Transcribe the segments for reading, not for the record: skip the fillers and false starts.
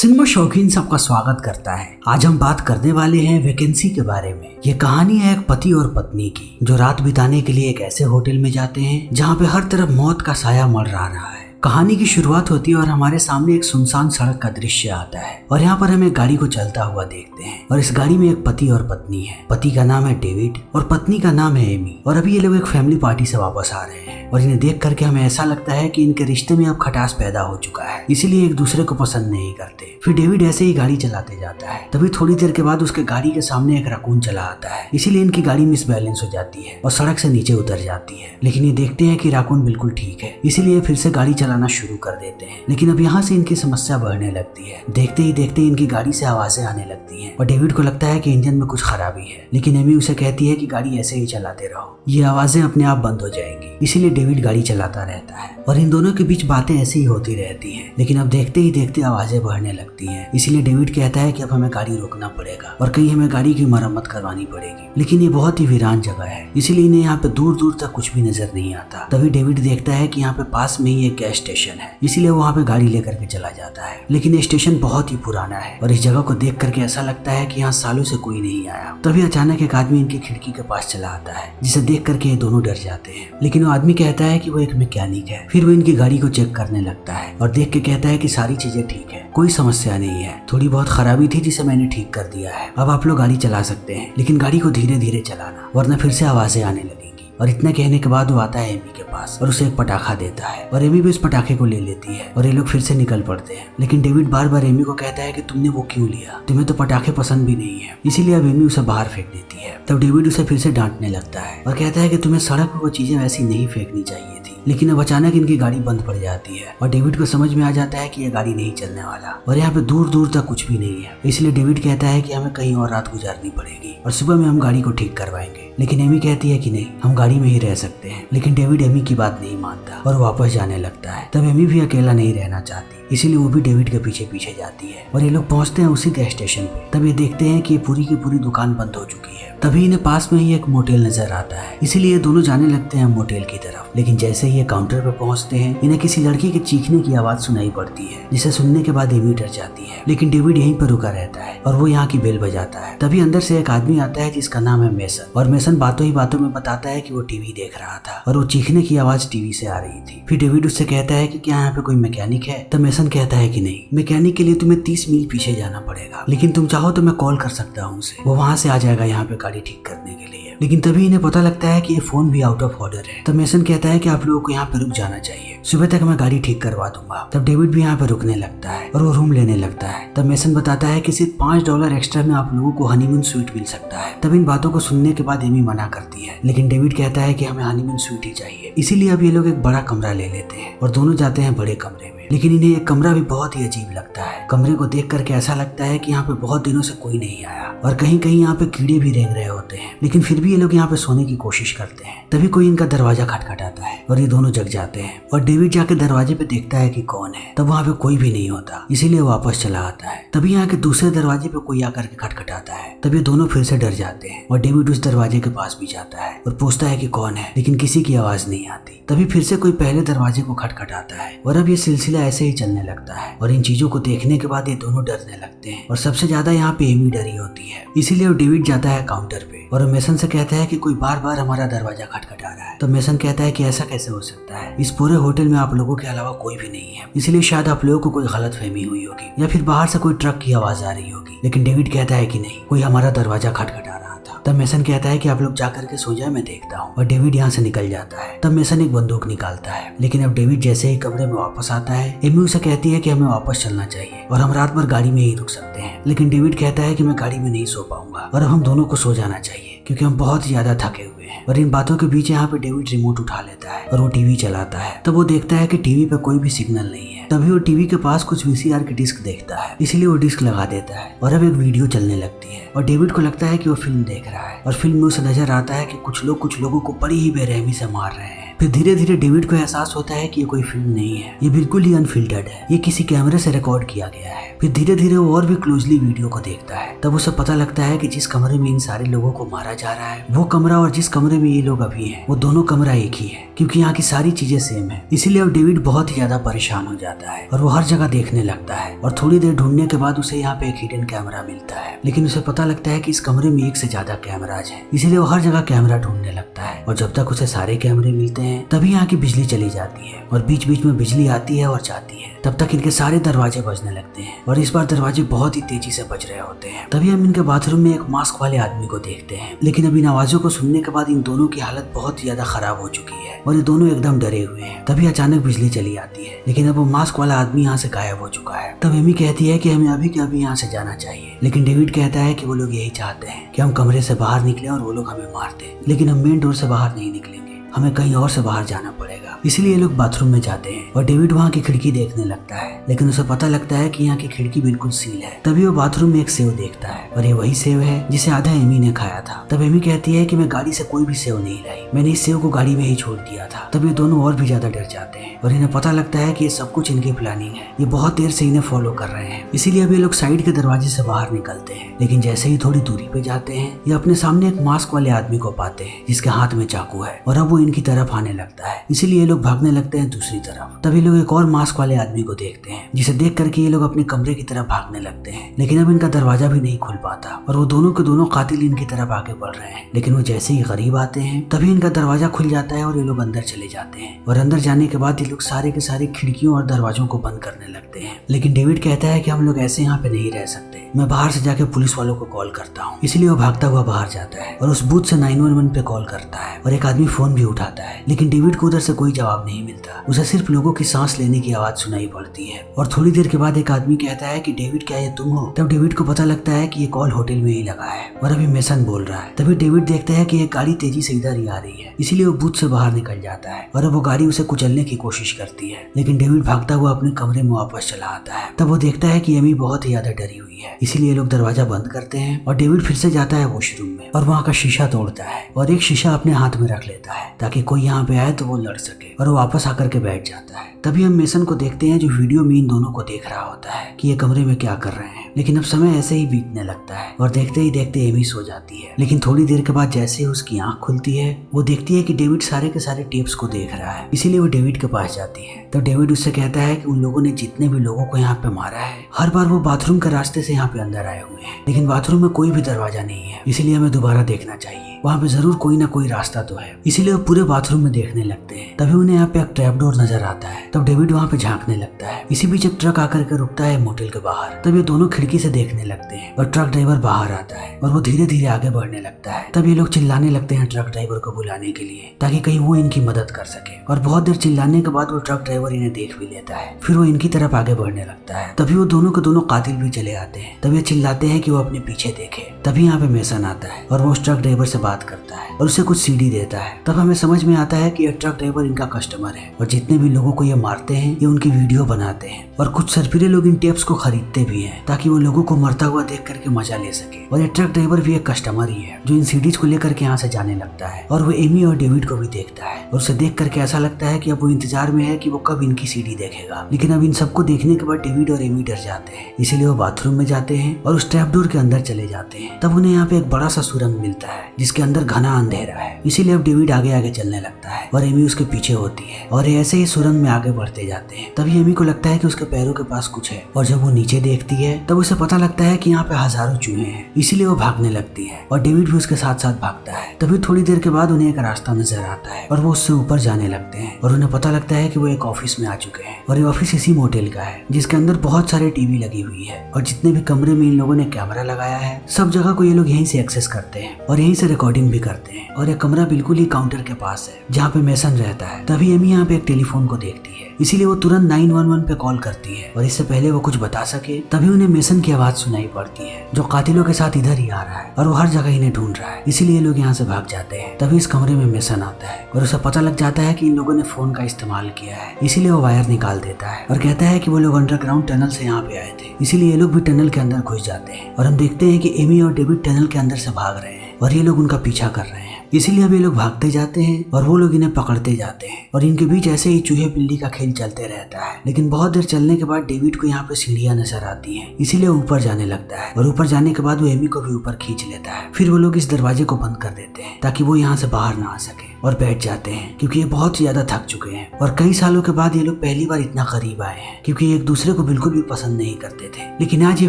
Cinema शौकीन सबका स्वागत करता है। आज हम बात करने वाले हैं वैकेंसी के बारे में। ये कहानी है एक पति और पत्नी की जो रात बिताने के लिए एक ऐसे होटल में जाते हैं जहाँ पे हर तरफ मौत का साया मंडरा रहा है। कहानी की शुरुआत होती है और हमारे सामने एक सुनसान सड़क का दृश्य आता है और यहाँ पर हम एक गाड़ी को चलता हुआ देखते हैं और इस गाड़ी में एक पति और पत्नी है। पति का नाम है डेविड और पत्नी का नाम है एमी और अभी ये लोग एक फैमिली पार्टी से वापस आ रहे हैं और इन्हें देख करके हमें ऐसा लगता है कि इनके रिश्ते में अब खटास पैदा हो चुका है, इसीलिए एक दूसरे को पसंद नहीं करते। फिर डेविड ऐसे ही गाड़ी चलाते जाता है, तभी थोड़ी देर के बाद उसके गाड़ी के सामने एक रकून चला आता है, इसीलिए इनकी गाड़ी मिसबैलेंस हो जाती है और सड़क से नीचे उतर जाती है। लेकिन ये देखते हैं कि रकून बिल्कुल ठीक है, इसीलिए फिर से गाड़ी चलाना शुरू कर देते हैं। लेकिन अब यहाँ से इनकी समस्या बढ़ने लगती है। देखते ही देखते इनकी गाड़ी से आवाजें आने लगती हैं और डेविड को लगता है कि इंजन में कुछ खराबी है, लेकिन एमी उसे कहती है कि गाड़ी ऐसे ही चलाते रहो, ये आवाजें अपने आप बंद हो जाएंगी। इसीलिए डेविड गाड़ी चलाता रहता है और इन दोनों के बीच बातें ऐसी ही होती रहती हैं। लेकिन अब देखते ही देखते आवाजें बढ़ने लगती हैं, इसीलिए डेविड कहता है कि अब हमें गाड़ी रोकना पड़ेगा और कहीं हमें गाड़ी की मरम्मत करवानी पड़ेगी। लेकिन ये बहुत ही वीरान जगह है, इसीलिए इन्हें यहाँ पे दूर दूर तक कुछ भी नजर नहीं आता। तभी डेविड देखता है कि यहाँ पे पास में ही एक गैस स्टेशन है, इसीलिए वहाँ पे गाड़ी लेकर के चला जाता है। लेकिन ये स्टेशन बहुत ही पुराना है और इस जगह को देख करके ऐसा लगता है कि यहाँ सालों से कोई नहीं आया। तभी अचानक एक आदमी इनकी खिड़की के पास चला आता है, जिसे देख करके ये दोनों डर जाते हैं। लेकिन वो आदमी कहता है कि वो एक मैकेनिक है। फिर वो इनकी गाड़ी को चेक करने लगता है और देख के कहता है कि सारी चीजें ठीक है, कोई समस्या नहीं है, थोड़ी बहुत खराबी थी जिसे मैंने ठीक कर दिया है, अब आप लोग गाड़ी चला सकते हैं, लेकिन गाड़ी को धीरे धीरे चलाना वरना फिर से आवाजें आने लगेंगी। और इतना कहने के बाद वो आता है एमी के पास और उसे एक पटाखा देता है और एमी भी उस पटाखे को ले लेती है और ये लोग फिर से निकल पड़ते हैं। लेकिन डेविड बार बार एमी को कहता है कि तुमने वो क्यों लिया, तुम्हें तो पटाखे पसंद भी नहीं है, इसीलिए अब एमी उसे बाहर फेंक देती है। तब डेविड उसे फिर से डांटने लगता है और कहता है कि तुम्हें सड़क पर वो चीजें वैसी नहीं फेंकनी चाहिए थी। लेकिन अब अचानक इनकी गाड़ी बंद पड़ जाती है और डेविड को समझ में आ जाता है कि यह गाड़ी नहीं चलने वाला और यहाँ पे दूर दूर तक कुछ भी नहीं है। इसलिए डेविड कहता है कि हमें कहीं और रात गुजारनी पड़ेगी और सुबह में हम गाड़ी को ठीक करवाएंगे। लेकिन एमी कहती है कि नहीं, हम गाड़ी में ही रह सकते हैं। लेकिन डेविड एमी की बात नहीं मानता और वापस जाने लगता है। तब एमी भी अकेला नहीं रहना चाहती, इसीलिए वो भी डेविड के पीछे पीछे जाती है और ये लोग पहुंचते हैं उसी गैस स्टेशन पे। तब ये देखते हैं कि पूरी की पूरी दुकान बंद हो चुकी है। तभी इन्हें पास में ही एक मोटेल नजर आता है, इसीलिए दोनों जाने लगते हैं मोटेल की तरफ। लेकिन जैसे ही ये काउंटर पे पहुंचते हैं, इन्हें किसी लड़की के चीखने की आवाज सुनाई पड़ती है, जिसे सुनने के बाद एमी डर जाती है। लेकिन डेविड यहीं पर रुका रहता है और वो यहाँ की बेल बजाता है। तभी अंदर से एक आदमी आता है जिसका नाम है मेसन और मेसन बातों ही बातों में बताता है कि वो टीवी देख रहा था और वो चीखने की आवाज टीवी से आ रही थी। फिर डेविड उससे कहता है कि क्या यहाँ पे कोई मैकेनिक है। तब मेसन कहता है कि नहीं, मैकेनिक के लिए तुम्हें 30 मील पीछे जाना पड़ेगा, लेकिन तुम चाहो तो मैं कॉल कर सकता हूँ उसे, वो वहाँ से आ जाएगा यहाँ पे गाड़ी ठीक करने के लिए। लेकिन तभी इन्हें पता लगता है कि ये फोन भी आउट ऑफ ऑर्डर है। तब मेसन कहता है कि आप लोगों को यहाँ पे रुक जाना चाहिए, सुबह तक मैं गाड़ी ठीक करवा दूंगा। तब डेविड भी यहाँ पे रुकने लगता है और वो रूम लेने लगता है। तब मेसन बताता है कि सिर्फ $5 एक्स्ट्रा में आप लोगों को हनीमून स्वीट मिल सकता है। तब इन बातों को सुनने के बाद एमी मना करती है, लेकिन डेविड कहता है कि हमें हनीमून स्वीट ही चाहिए। इसीलिए अब ये लोग एक बड़ा कमरा ले लेते हैं और दोनों जाते हैं बड़े कमरे में। लेकिन इन्हें एक कमरा भी बहुत ही अजीब लगता है। कमरे को देख करके ऐसा लगता है कि यहाँ पे बहुत दिनों से कोई नहीं आया और कहीं कहीं यहाँ पे कीड़े भी रेंग रहे होते हैं। लेकिन फिर भी ये लोग यहाँ पे सोने की कोशिश करते हैं। तभी कोई इनका दरवाजा खटखटाता है और ये दोनों जग जाते हैं और डेविड जाके दरवाजे पे देखता है कि कौन है। तब वहाँ पे कोई भी नहीं होता, इसीलिए वापस चला आता है। तभी यहाँ के दूसरे दरवाजे पे कोई आकर के खटखटाता है। तभी दोनों फिर से डर जाते हैं और डेविड उस दरवाजे के पास भी जाता है और पूछता है कि कौन है, लेकिन किसी की आवाज नहीं आती। तभी फिर से कोई पहले दरवाजे को खटखटाता है और अब ये सिलसिला ऐसे ही चलने लगता है और इन चीजों को देखने के बाद ये दोनों डरने लगते हैं और सबसे ज्यादा यहाँ पे एमी डरी होती है। इसीलिए वो डेविड जाता है काउंटर पे और मेसन से कहता है कि कोई बार बार हमारा दरवाजा खटखटा रहा है। तो मेसन कहता है कि ऐसा कैसे हो सकता है, इस पूरे होटल में आप लोगों के अलावा कोई भी नहीं है, इसलिए शायद आप लोगों को कोई गलतफहमी हुई होगी या फिर बाहर से कोई ट्रक की आवाज आ रही होगी। लेकिन डेविड कहता है कि नहीं, कोई हमारा दरवाजा खटखटा रहा था। तब मेसन कहता है कि आप लोग जाकर के सो जाए, मैं देखता हूँ, और डेविड यहाँ से निकल जाता है। तब मेसन एक बंदूक निकालता है। लेकिन अब डेविड जैसे ही कमरे में वापस आता है, एमी उसे कहती है कि हमें वापस चलना चाहिए और हम रात भर गाड़ी में ही रुक सकते हैं। लेकिन डेविड कहता है कि मैं गाड़ी में नहीं सो पाऊंगा और अब हम दोनों को सो जाना चाहिए क्योंकि हम बहुत ज्यादा थके हुए हैं। और इन बातों के बीच यहाँ पे डेविड रिमोट उठा लेता है और वो टीवी चलाता है। तब वो देखता है कि टीवी पे कोई भी सिग्नल नहीं है। तभी वो टीवी के पास कुछ VCR की डिस्क देखता है, इसलिए वो डिस्क लगा देता है और अब एक वीडियो चलने लगती है और डेविड को लगता है कि वो फिल्म देख रहा है और फिल्म में उसे नजर आता है कि कुछ लोगों को बड़ी ही बेरहमी से मार रहे हैं। फिर धीरे धीरे डेविड को एहसास होता है कि ये कोई फिल्म नहीं है, ये बिल्कुल ही अनफिल्टर्ड है, ये किसी कैमरे से रिकॉर्ड किया गया है। फिर धीरे धीरे वो और भी क्लोजली वीडियो को देखता है। तब उसे पता लगता है कि जिस कमरे में इन सारे लोगों को मारा जा रहा है वो कमरा और जिस कमरे में ये लोग अभी हैं वो दोनों कमरा एक ही है, क्योंकि यहाँ की सारी चीजें सेम है। इसीलिए अब डेविड बहुत ही ज्यादा परेशान हो जाता है और वो हर जगह देखने लगता है। और थोड़ी देर ढूंढने के बाद उसे यहाँ पे एक हिडन कैमरा मिलता है, लेकिन उसे पता लगता है कि इस कमरे में एक से ज्यादा कैमराज हैं। इसीलिए वो हर जगह कैमरा ढूंढने लगता है और जब तक उसे सारे कैमरे मिलते हैं तभी यहाँ की बिजली चली जाती है और बीच बीच में बिजली आती है और जाती है। तब तक इनके सारे दरवाजे बजने लगते हैं और इस बार दरवाजे बहुत ही तेजी से बज रहे होते हैं। तभी हम इनके बाथरूम में एक मास्क वाले आदमी को देखते हैं, लेकिन अब इन आवाजों को सुनने के बाद इन दोनों की हालत बहुत ही ज्यादा खराब हो चुकी है और ये दोनों एकदम डरे हुए हैं। तभी अचानक बिजली चली आती है, लेकिन अब वो मास्क वाला आदमी यहाँ से गायब हो चुका है। तब एमी कहती है कि हमें अभी के अभी यहाँ से जाना चाहिए, लेकिन डेविड कहता है कि वो लोग यही चाहते हैं कि हम कमरे से बाहर निकले और वो लोग हमें मार दें, लेकिन हम मेन डोर से बाहर नहीं निकलेंगे, हमें कहीं और से बाहर जाना पड़ेगा। इसलिए ये लोग बाथरूम में जाते हैं और डेविड वहाँ की खिड़की देखने लगता है, लेकिन उसे पता लगता है कि यहाँ की खिड़की बिल्कुल सील है। तभी वो बाथरूम में एक सेव देखता है और ये वही सेव है जिसे आधा एमी ने खाया था। तब एमी कहती है कि मैं गाड़ी से कोई भी सेव नहीं लाई, मैंने इस सेव को गाड़ी में ही छोड़ दिया था। तब ये दोनों और भी ज्यादा डर जाते हैं और इन्हें पता लगता है कि ये सब कुछ इनकी प्लानिंग है, ये बहुत देर से इन्हें फॉलो कर रहे हैं। इसीलिए अब ये लोग साइड के दरवाजे से बाहर निकलते हैं, लेकिन जैसे ही थोड़ी दूरी पे जाते हैं ये अपने सामने एक मास्क वाले आदमी को पाते हैं जिसके हाथ में चाकू है और अब वो इनकी तरफ आने लगता है। इसीलिए ये लोग भागने लगते हैं दूसरी तरफ। तभी लोग एक और मास्क वाले आदमी को देखते हैं जिसे देख करके ये लोग अपने कमरे की तरफ भागने लगते हैं, लेकिन अब इनका दरवाजा भी नहीं खुल पाता और वो दोनों के दोनों कातिल इनकी तरफ आगे बढ़ रहे हैं। लेकिन वो जैसे ही करीब आते हैं तभी इनका दरवाजा खुल जाता है और ये लोग अंदर चले जाते हैं और अंदर जाने के बाद ये लोग सारे के सारे खिड़कियों और दरवाजों को बंद करने लगते हैं। लेकिन डेविड कहता है कि हम लोग ऐसे यहाँ पे नहीं रह सकते, मैं बाहर से जाके पुलिस वालों को कॉल करता हूँ। इसलिए वो भागता हुआ बाहर जाता है और उस बूथ से 911 पे कॉल करता है और एक आदमी फोन भी उठाता है, लेकिन डेविड को उधर से कोई जवाब नहीं मिलता। उसे सिर्फ लोगों की सांस लेने की आवाज सुनाई पड़ती है और थोड़ी देर के बाद एक आदमी कहता है कि डेविड क्या ये तुम हो? तब डेविड को पता लगता है कि ये कॉल होटल में ही लगा है और अभी मेसन बोल रहा है। तभी डेविड देखता है कि ये गाड़ी तेजी से इधर ही आ रही है, इसीलिए वो बूथ से बाहर निकल जाता है और अब वो गाड़ी उसे कुचलने की कोशिश करती है, लेकिन डेविड भागता हुआ अपने कमरे में वापस चला आता है। तब वो देखता है कि एमी बहुत ही ज्यादा डरी हुई है, इसीलिए लोग दरवाजा बंद करते हैं और डेविड फिर से जाता है वॉशरूम में और वहाँ का शीशा तोड़ता है और एक शीशा अपने हाथ में रख लेता है ताकि कोई यहाँ पे आए तो वो लड़ सके, और वो वापस आकर के बैठ जाता है। तभी हम मेसन को देखते हैं जो वीडियो में इन दोनों को देख रहा होता है कि ये कमरे में क्या कर रहे हैं, लेकिन अब समय ऐसे ही बीतने लगता है और देखते ही देखते एमी सो जाती है। लेकिन थोड़ी देर के बाद जैसे ही उसकी आंख खुलती है वो देखती है कि डेविड सारे के सारे टेप्स को देख रहा है, इसीलिए वो डेविड के पास जाती है। तो डेविड उससे कहता है कि उन लोगों ने जितने भी लोगों को यहाँ पे मारा है हर बार वो बाथरूम के रास्ते से यहाँ पे अंदर आए हुए हैं, लेकिन बाथरूम में कोई भी दरवाजा नहीं है, इसीलिए हमें दोबारा देखना चाहिए, वहाँ पे जरूर कोई ना कोई रास्ता तो है। इसीलिए वो पूरे बाथरूम में देखने लगते हैं। तभी उन्हें यहाँ पे एक ट्रैप डोर नजर आता है, तब डेविड वहाँ पे झांकने लगता है। इसी बीच एक ट्रक आकर के रुकता है मोटेल के बाहर, तब ये दोनों खिड़की से देखने लगते हैं और ट्रक ड्राइवर बाहर आता है और वो धीरे धीरे आगे बढ़ने लगता है। तब ये लोग चिल्लाने लगते हैं ट्रक ड्राइवर को बुलाने के लिए ताकि कहीं वो इनकी मदद कर सके, और बहुत देर चिल्लाने के बाद वो ट्रक ड्राइवर इन्हें देख भी लेता है, फिर वो इनकी तरफ आगे बढ़ने लगता है। तभी वो दोनों के दोनों कातिल भी चले आते हैं। तब ये चिल्लाते हैं कि वो अपने पीछे देखे। तभी यहाँ पे मेसन आता है और वो उस ट्रक ड्राइवर से बात करता है और उसे कुछ सीडी देता है। तब हमें समझ में आता है कि ये ट्रक ड्राइवर इनका कस्टमर है और जितने भी लोगों को ये मारते हैं ये उनकी वीडियो बनाते हैं, और कुछ सरफिरे लोग इन टेप्स को खरीदते भी हैं ताकि वो लोगों को मरता हुआ देख करके मजा ले सके। और ये ट्रक ड्राइवर भी एक कस्टमर ही है जो इन सीडीज को लेकर के यहाँ से जाने लगता है, और वो एमी और डेविड को भी देखता है और उसे देख करके ऐसा लगता है कि अब वो इंतजार में है कि वो कब इनकी सीडी देखेगा। लेकिन अब इन सबको देखने के बाद डेविड और एमी डर जाते हैं, इसीलिए वो बाथरूम में जाते हैं और उस ट्रैप डोर के अंदर चले जाते हैं। तब उन्हें यहाँ पे एक बड़ा सा सुरंग मिलता है जिसके अंदर घना अंधेरा है, इसीलिए अब डेविड आगे आगे चलने लगता है और एमी उसके पीछे होती है और ऐसे ही सुरंग में आगे बढ़ते जाते हैं। तभी एमी को लगता है कि उसके पैरों के पास कुछ है, और जब वो नीचे देखती है तब उसे पता लगता है कि यहाँ पे हजारों चूहे हैं, इसीलिए वो भागने लगती है और डेविड भी उसके साथ साथ भागता है। तभी थोड़ी देर के बाद उन्हें एक रास्ता नजर आता है और वो उससे ऊपर जाने लगते हैं और उन्हें पता लगता है कि वो एक ऑफिस में आ चुके हैं, और ये ऑफिस इसी मोटेल का है जिसके अंदर बहुत सारे टीवी लगी हुई है, और जितने भी कमरे में इन लोगों ने कैमरा लगाया है सब जगह को ये लोग यहीं से एक्सेस करते हैं और यहीं से रिकॉर्डिंग भी करते हैं। और ये कमरा बिल्कुल ही काउंटर के पास है जहाँ पे मेसन रहता है। तभी एमी यहाँ पे एक टेलीफोन को देखती है, इसीलिए वो तुरंत 911 पे कॉल करती है, और इससे पहले वो कुछ बता सके तभी उन्हें मेसन की आवाज सुनाई पड़ती है जो कातिलों के साथ इधर ही आ रहा है और वो हर जगह इन्हें ढूंढ रहा है, इसीलिए लोग यहाँ से भाग जाते हैं। तभी इस कमरे में मेसन आता है और उसे पता लग जाता है कि इन लोगों ने फोन का इस्तेमाल किया है, इसीलिए वो वायर निकाल देता है और कहता है कि वो लोग अंडरग्राउंड टनल से यहाँ पे आए थे, इसीलिए ये लोग भी टनल के अंदर घुस जाते हैं। और हम देखते हैं कि एमी और डेविड टनल के अंदर से भाग रहे हैं और ये लोग उनका पीछा कर रहे हैं। इसीलिए अब ये लोग भागते जाते हैं और वो लोग इन्हें पकड़ते जाते हैं और इनके बीच ऐसे ही चूहे बिल्ली का खेल चलते रहता है। लेकिन बहुत देर चलने के बाद डेविड को यहाँ पे सीढ़ियां नजर आती हैं, इसीलिए ऊपर जाने लगता है और ऊपर जाने के बाद वो एमी को भी ऊपर खींच लेता है। फिर वो लोग इस दरवाजे को बंद कर देते हैं ताकि वो यहाँ से बाहर ना आ सके और बैठ जाते हैं क्योंकि ये बहुत ज्यादा थक चुके हैं और कई सालों के बाद ये लोग पहली बार इतना करीब आए हैं क्योंकि एक दूसरे को बिल्कुल भी पसंद नहीं करते थे। लेकिन आज ये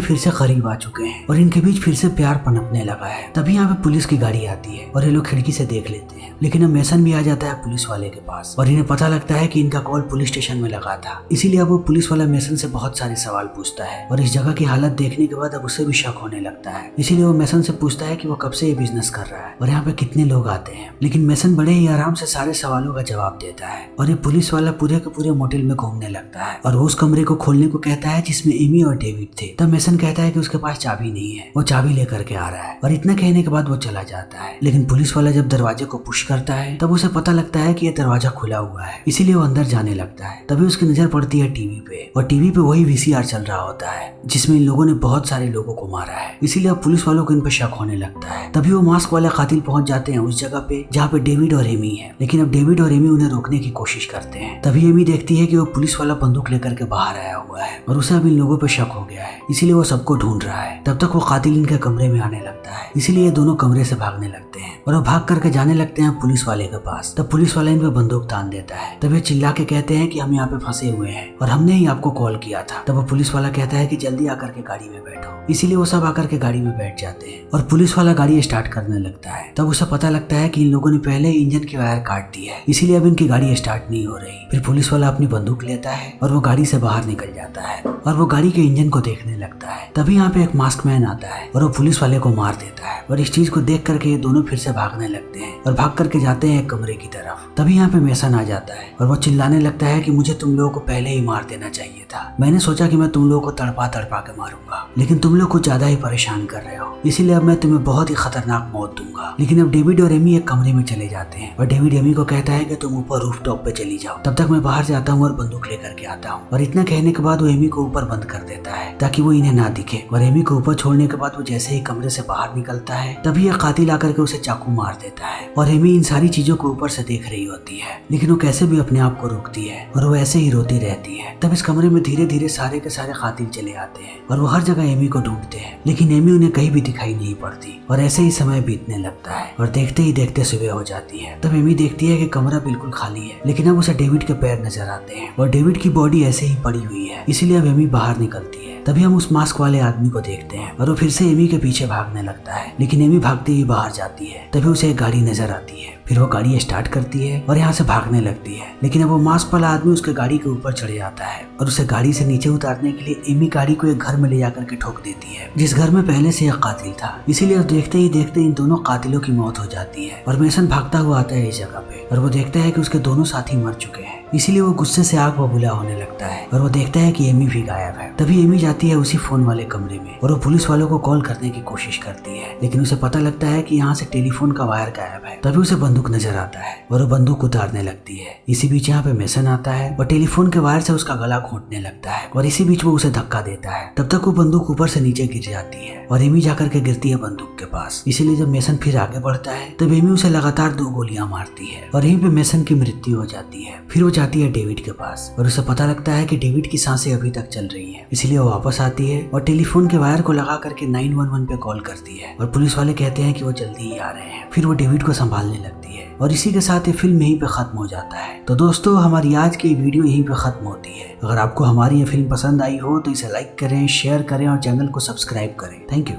फिर से करीब आ चुके हैं और इनके बीच फिर से प्यार पनपने लगा है। तभी यहाँ पे पुलिस की गाड़ी आती है और ये लोग खिड़की से देख लेते हैं। लेकिन अब मेसन भी आ जाता है पुलिस वाले के पास और इन्हें पता लगता है कि इनका कॉल पुलिस स्टेशन में लगा था। इसीलिए अब वो पुलिस वाला मेसन से बहुत सारे सवाल पूछता है और इस जगह की हालत देखने के बाद अब उसे भी शक होने लगता है। इसीलिए वो मेसन से पूछता है कि वो कब से ये बिजनेस कर रहा है और यहाँ पे कितने लोग आते हैं। लेकिन मेसन बड़े ही आराम से सारे सवालों का जवाब देता है और ये पुलिस वाला पूरे के पूरे मोटेल में घूमने लगता है और वो उस कमरे को खोलने को कहता है जिसमें एमी और डेविड थे। तब मेसन कहता है कि उसके पास चाबी नहीं है, वो चाबी लेकर के आ रहा है और इतना कहने के बाद वो चला जाता है। लेकिन पुलिस वाला जब दरवाजे को पुश करता है तब उसे पता लगता है कि यह दरवाजा खुला हुआ है, इसीलिए वो अंदर जाने लगता है। तभी उसकी नजर पड़ती है टीवी पे और टीवी पे वही VCR चल रहा होता है जिसमें इन लोगों ने बहुत सारे लोगों को मारा है। इसीलिए अब पुलिस वालों को इन पर शक होने लगता है। तभी वो मास्क वाले कातिल पहुंच जाते हैं उस जगह पे जहाँ पे डेविड और एमी है। लेकिन अब डेविड और एमी उन्हें रोकने की कोशिश करते हैं। तभी एमी देखती है कि वो पुलिस वाला बंदूक लेकर के बाहर आया हुआ है और उसे अब इन लोगों पे शक हो गया है, इसीलिए वो सबको ढूंढ रहा है। तब तक वो कातिल इनके कमरे में आने लगता है, इसीलिए ये दोनों कमरे से भागने लगते हैं और वो भाग करके जाने लगते हैं पुलिस वाले के पास। तब पुलिस वाला इन पे बंदूक तान देता है। तब ये चिल्ला के कहते हैं कि हम यहाँ पे फंसे हुए हैं और हमने ही आपको कॉल किया था। तब वो पुलिस वाला कहता है कि जल्दी आकर के गाड़ी में बैठो। इसीलिए वो सब आकर के गाड़ी में बैठ जाते हैं और पुलिस वाला गाड़ी स्टार्ट करने लगता है। तब उसे पता लगता है कि इन लोगों ने पहले ही इंजन की वायर काट दी है, इसीलिए अब इनकी गाड़ी स्टार्ट नहीं हो रही। फिर पुलिस वाला अपनी बंदूक लेता है और वो गाड़ी से बाहर निकल जाता है और वो गाड़ी के इंजन को देखने लगता है। तभी यहाँ पे एक मास्क मैन आता है और वो पुलिस वाले को मार देता है और इस चीज को देख करके ये दोनों फिर से भागने लगते हैं और भाग करके जाते हैं एक कमरे की तरफ। तभी यहाँ पे मेसन आ जाता है और वो चिल्लाने लगता है कि मुझे तुम लोगों को पहले ही मार देना चाहिए था। मैंने सोचा कि मैं तुम लोगों को तड़पा तड़पा के मारूंगा, लेकिन तुम लोग कुछ ज्यादा ही परेशान कर रहे हो, इसीलिए अब मैं तुम्हें बहुत ही खतरनाक मौत दूंगा। लेकिन अब डेविड और एमी एक कमरे में चले जाते हैं और डेविड एमी को कहता है कि तुम ऊपर रूफ टॉप पे चली जाओ, तब तक मैं बाहर जाता हूँ और बंदूक लेकर के आता हूँ। और इतना कहने के बाद वो एमी को ऊपर बंद कर देता है ताकि वो इन्हें ना दिखे। और एमी को ऊपर छोड़ने के बाद वो जैसे ही कमरे से बाहर निकलता है तभी यह कातिल आकर के उसे चाकू मार देता है और एमी इन सारी चीजों को ऊपर से देख रही होती है, लेकिन वो कैसे भी अपने आप को रोकती है और वो ऐसे ही रोती रहती है। तब इस कमरे में धीरे धीरे सारे के सारे कातिल चले आते हैं और वो हर जगह एमी को ढूंढते हैं, लेकिन एमी उन्हें कहीं भी दिखाई नहीं पड़ती और ऐसे ही समय बीतने लगता है और देखते ही देखते सुबह हो जाती है। तब एमी देखती है कि कमरा बिल्कुल खाली है, लेकिन अब उसे डेविड के पैर नजर आते हैं और डेविड की बॉडी ऐसे ही पड़ी हुई है, इसीलिए अब एमी बाहर निकलती है। तभी हम उस मास्क वाले आदमी को देखते हैं और वो फिर से एमी के पीछे भागने लगता है, लेकिन एमी भागते ही बाहर जाती है। तभी उसे एक गाड़ी नजर आती है, फिर वो गाड़ी स्टार्ट करती है और यहाँ से भागने लगती है। लेकिन अब वो मास्क वाला आदमी उसके गाड़ी के ऊपर चढ़ जाता है और उसे गाड़ी से नीचे उतारने के लिए एमी गाड़ी को एक घर में ले जाकर के ठोक देती है, जिस घर में पहले से एक कातिल था। इसीलिए देखते ही देखते इन दोनों कातिलों की मौत हो जाती है और मेसन भागता हुआ आता है इस जगह पे और वो देखता है कि उसके दोनों साथी मर चुके हैं। इसीलिए वो गुस्से से आग बबूला होने लगता है और वो देखता है कि एमी भी गायब है। तभी एमी जाती है उसी फोन वाले कमरे में और वो पुलिस वालों को कॉल करने की कोशिश करती है, लेकिन उसे पता लगता है कि यहाँ से टेलीफोन का वायर गायब है। तभी उसे बंदूक नजर आता है और वो बंदूक उतारने लगती है। इसी बीच यहाँ पे मेसन आता है और टेलीफोन के वायर से उसका गला घोंटने लगता है और इसी बीच वो उसे धक्का देता है। तब तक वो बंदूक ऊपर से नीचे गिर जाती है और एमी जाकर के गिरती है बंदूक के पास। इसीलिए जब मेसन फिर आगे बढ़ता है तब एमी उसे लगातार 2 गोलियां मारती है और यहीं पे मेसन की मृत्यु हो जाती है। फिर वो जाती है डेविड के पास और उसे पता लगता है कि डेविड की सांसें अभी तक चल रही है, इसलिए वो वापस आती है और टेलीफोन के वायर को लगा करके 911 पे कॉल करती है और पुलिस वाले कहते हैं कि वो जल्दी ही आ रहे हैं। फिर वो डेविड को संभालने लगती है और इसी के साथ ये फिल्म यहीं पे खत्म हो जाता है। तो दोस्तों, हमारी आज की वीडियो यहीं पे खत्म होती है। अगर आपको हमारी ये फिल्म पसंद आई हो तो इसे लाइक करें, शेयर करें और चैनल को सब्सक्राइब करें। Thank you.